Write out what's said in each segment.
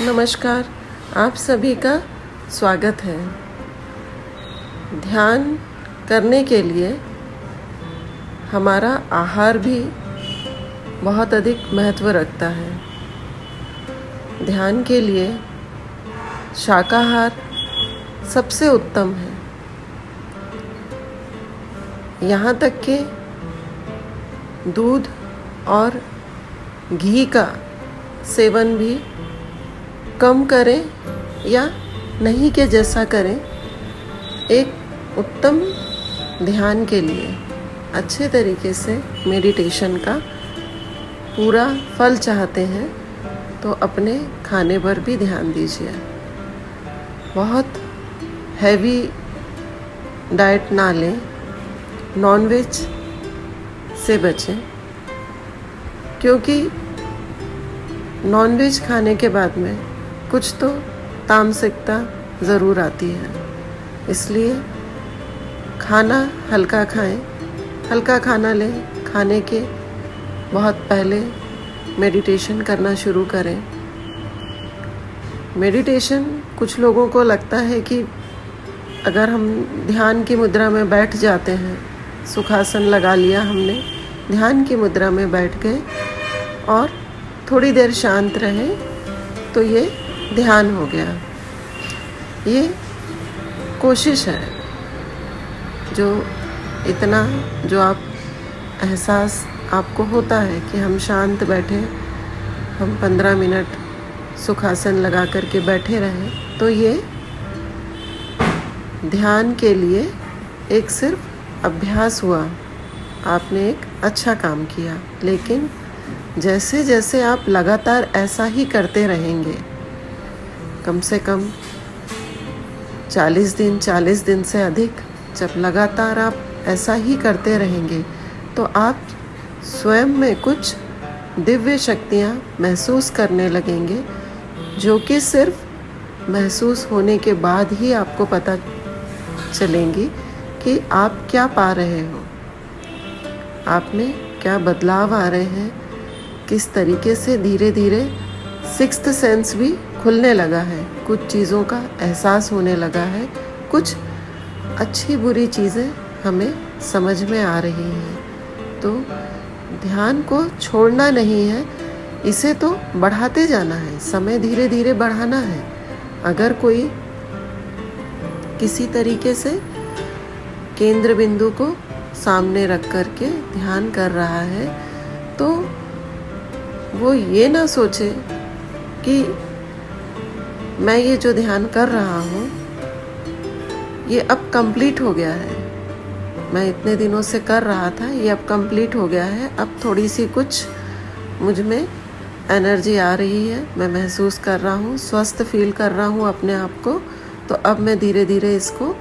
नमस्कार, आप सभी का स्वागत है। ध्यान करने के लिए हमारा आहार भी बहुत अधिक महत्व रखता है। ध्यान के लिए शाकाहार सबसे उत्तम है। यहाँ तक कि दूध और घी का सेवन भी कम करें या नहीं के जैसा करें। एक उत्तम ध्यान के लिए अच्छे तरीके से मेडिटेशन का पूरा फल चाहते हैं तो अपने खाने पर भी ध्यान दीजिए। बहुत हैवी डाइट ना लें, नॉनवेज से बचें, क्योंकि नॉनवेज खाने के बाद में कुछ तो तामसिकता ज़रूर आती है। इसलिए खाना हल्का खाएं, हल्का खाना लें। खाने के बहुत पहले मेडिटेशन करना शुरू करें। मेडिटेशन कुछ लोगों को लगता है कि अगर हम ध्यान की मुद्रा में बैठ जाते हैं, सुखासन लगा लिया हमने, ध्यान की मुद्रा में बैठ गए और थोड़ी देर शांत रहे तो ये ध्यान हो गया। ये कोशिश है जो आप एहसास आपको होता है कि हम शांत बैठे, हम 15 मिनट सुखासन लगा करके बैठे रहें, तो ये ध्यान के लिए एक सिर्फ अभ्यास हुआ। आपने एक अच्छा काम किया, लेकिन जैसे जैसे आप लगातार ऐसा ही करते रहेंगे, कम से कम 40 दिन से अधिक जब लगातार आप ऐसा ही करते रहेंगे, तो आप स्वयं में कुछ दिव्य शक्तियाँ महसूस करने लगेंगे, जो कि सिर्फ महसूस होने के बाद ही आपको पता चलेंगी कि आप क्या पा रहे हो, आप में क्या बदलाव आ रहे हैं, किस तरीके से धीरे धीरे सिक्स्थ सेंस भी खुलने लगा है, कुछ चीज़ों का एहसास होने लगा है, कुछ अच्छी बुरी चीज़ें हमें समझ में आ रही हैं। तो ध्यान को छोड़ना नहीं है, इसे तो बढ़ाते जाना है, समय धीरे धीरे बढ़ाना है। अगर कोई किसी तरीके से केंद्र बिंदु को सामने रख कर के ध्यान कर रहा है, तो वो ये ना सोचे कि मैं ये जो ध्यान कर रहा हूँ ये अब कंप्लीट हो गया है, मैं इतने दिनों से कर रहा था, ये अब कंप्लीट हो गया है, अब थोड़ी सी कुछ मुझ में एनर्जी आ रही है, मैं महसूस कर रहा हूँ, स्वस्थ फील कर रहा हूँ अपने आप को, तो अब मैं धीरे धीरे इसको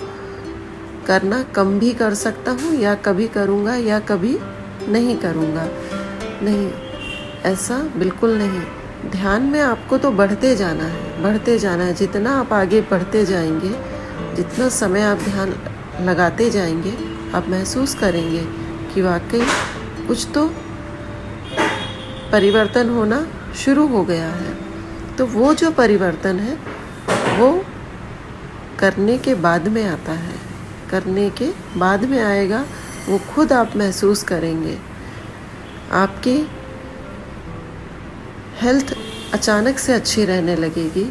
करना कम भी कर सकता हूँ, या कभी करूँगा या कभी नहीं करूँगा। नहीं, ऐसा बिल्कुल नहीं। ध्यान में आपको तो बढ़ते जाना है। जितना आप आगे बढ़ते जाएंगे, जितना समय आप ध्यान लगाते जाएंगे, आप महसूस करेंगे कि वाकई कुछ तो परिवर्तन होना शुरू हो गया है। तो वो जो परिवर्तन है वो करने के बाद में आता है, करने के बाद में आएगा, वो खुद आप महसूस करेंगे। आपकी हेल्थ अचानक से अच्छी रहने लगेगी।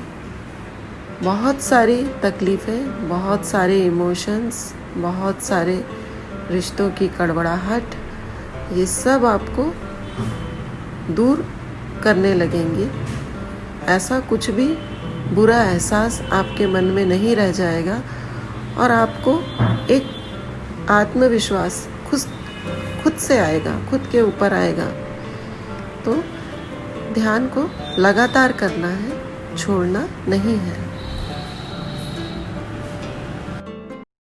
बहुत सारी तकलीफ़ें, बहुत सारे इमोशंस, बहुत सारे रिश्तों की कड़वड़ाहट, ये सब आपको दूर करने लगेंगी। ऐसा कुछ भी बुरा एहसास आपके मन में नहीं रह जाएगा और आपको एक आत्मविश्वास खुद से आएगा, खुद के ऊपर आएगा। तो ध्यान को लगातार करना है, छोड़ना नहीं है।